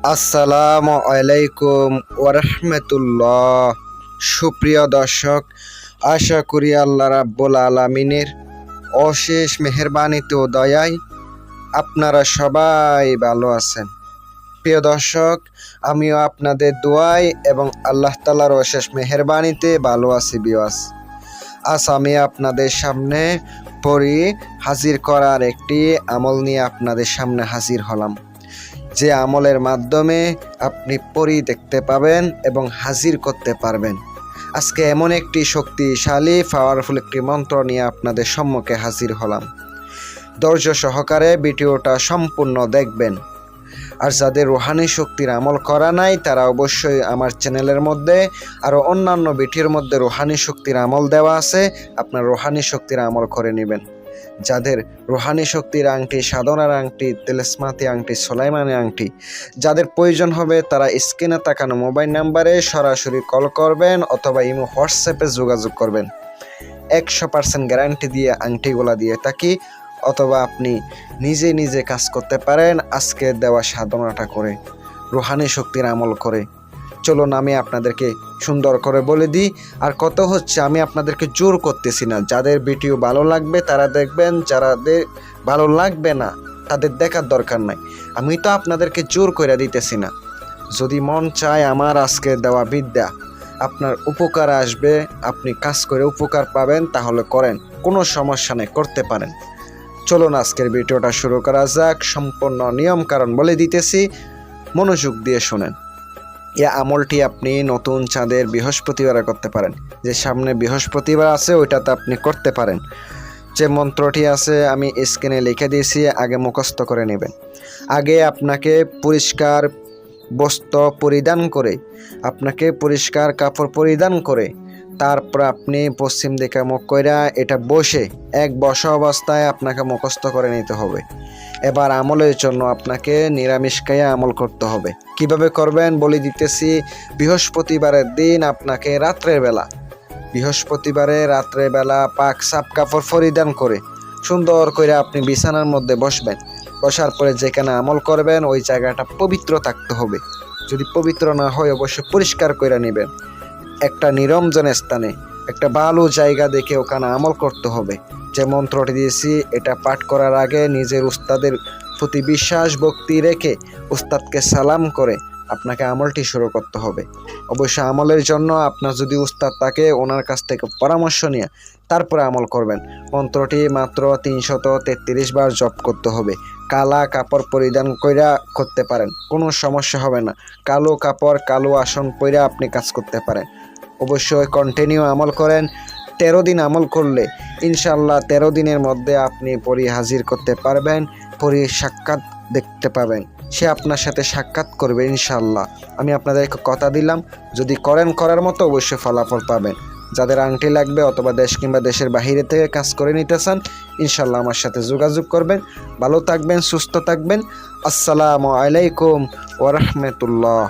আসসালামু আলাইকুম ওরহমতুল্লাহ। সুপ্রিয় দর্শক, আশা করি আল্লাহ রাব্বুল আলামিনের অশেষ মেহেরবানিতে ও দয়ায় আপনারা সবাই ভালো আছেন। প্রিয় দর্শক, আমিও আপনাদের দোয়ায় এবং আল্লাহ তাআলার অশেষ মেহেরবানিতে ভালো আছি বিওয়াস। আজ আমি আপনাদের সামনে হাজির করার একটি আমল নিয়ে আপনাদের সামনে হাজির হলাম, যে আমলের মাধ্যমে আপনি পরি দেখতে পাবেন এবং হাজির করতে পারবেন। আজকে এমন একটি শক্তিশালী পাওয়ারফুল একটি মন্ত্র নিয়ে আপনাদের সম্মুখে হাজির হলাম। ধৈর্য সহকারে ভিডিওটা সম্পূর্ণ দেখবেন। আর যাদের রুহানি শক্তির আমল করা নাই তারা অবশ্যই আমার চ্যানেলের মধ্যে আরও অন্যান্য ভিডিওর মধ্যে রুহানি শক্তির আমল দেওয়া আছে, আপনার রুহানি শক্তির আমল করে নেবেন। যাদের রুহানি শক্তির আংটি, সাধনার আংটি, তেলেসমাতি আংটি, সোলাইমানি আংটি যাদের প্রয়োজন হবে তারা স্ক্রিনে তাকানো মোবাইল নাম্বারে সরাসরি কল করবেন অথবা ইমো হোয়াটসঅ্যাপে যোগাযোগ করবেন। 100% গ্যারান্টি দিয়ে আংটিগুলা দিয়ে থাকি, অথবা আপনি নিজে কাজ করতে পারেন আজকে দেওয়া সাধনাটা করে, রুহানি শক্তির আমল করে। চলুন আমি আপনাদেরকে সুন্দর করে বলে দিই। আর কত হচ্ছে, আমি আপনাদেরকে জোর করতেছি না। যাদের ভিডিও ভালো লাগবে তারা দেখবেন, যাদের ভালো লাগবে না তাদের দেখার দরকার নাই। আমি তো আপনাদেরকে জোর করে দিতেছি না। যদি মন চায় আমার আজকে দেওয়া বিদ্যা আপনার উপকার আসবে, আপনি কাজ করে উপকার পাবেন, তাহলে করেন, কোনো সমস্যা নেই, করতে পারেন। চলুন আজকের ভিডিওটা শুরু করা যাক। সম্পূর্ণ নিয়ম কারণ বলে দিতেছি, মনোযোগ দিয়ে শোনেন। এই আমলটি আপনি নতুন চাঁদের বৃহস্পতিবারে করতে পারেন। যে সামনে বৃহস্পতিবার আছে ওইটাতে আপনি করতে পারেন। যে মন্ত্রটি আছে আমি স্ক্রিনে লিখে দিয়েছি, আগে মুখস্থ করে নেবেন। আগে আপনাকে পরিষ্কার বস্ত্র পরিধান করে, আপনাকে পরিষ্কার কাপড় পরিধান করে তারপর আপনি পশ্চিম দিকে মুখ কইরা এটা বসা অবস্থায় আপনাকে মুখস্থ করে নিতে হবে। এবার আমলের জন্য আপনাকে নিরামিষ খাইয়া আমল করতে হবে। কিভাবে করবেন বলে দিতেছি। বৃহস্পতিবারের দিন আপনাকে বৃহস্পতিবারে রাত্রেবেলা পাক সাপ কাপড় পরিধান করে সুন্দর করে আপনি বিছানার মধ্যে বসবেন। বসার পরে যেখানে আমল করবেন ওই জায়গাটা পবিত্র থাকতে হবে। যদি পবিত্র না হয় অবশ্যই পরিষ্কার করে নেবেন। একটা নিরঞ্জন স্থানে, একটা ভালো জায়গা দেখে ওখানে আমল করতে হবে। যে মন্ত্রটি দিয়েছি এটা পাঠ করার আগে নিজের উস্তাদের প্রতি বিশ্বাস ভক্তি রেখে উস্তাদকে সালাম করে আপনাকে আমলটি শুরু করতে হবে। অবশ্যই আমলের জন্য আপনার যদি উস্তাদ থাকে ওনার কাছ থেকে পরামর্শ নিয়ে তারপরে আমল করবেন। মন্ত্রটি মাত্র 333 বার জপ করতে হবে। কালা কাপড় পরিধান কইরা করতে পারেন, কোনো সমস্যা হবে না। কালো কাপড়, কালো আসন পইরা আপনি কাজ করতে পারেন। অবশ্যই কন্টিনিউ আমল করেন। 13 দিন আমল করলে ইনশাল্লাহ 13 দিনের মধ্যে আপনি পরি হাজির করতে পারবেন। পরি সাক্ষাৎ দেখতে পাবেন, সে আপনার সাথে সাক্ষাৎ করবে ইনশাল্লাহ। আমি আপনাদেরকে কথা দিলাম, যদি করার মতো অবশ্যই ফলাফল পাবেন। যাদের আংটি লাগবে অথবা দেশ কিংবা দেশের বাহিরে থেকে কাজ করে নিতে চান ইনশাল্লাহ আমার সাথে যোগাযোগ করবেন। ভালো থাকবেন, সুস্থ থাকবেন। আসসালামু আলাইকুম ওয়া রাহমাতুল্লাহ।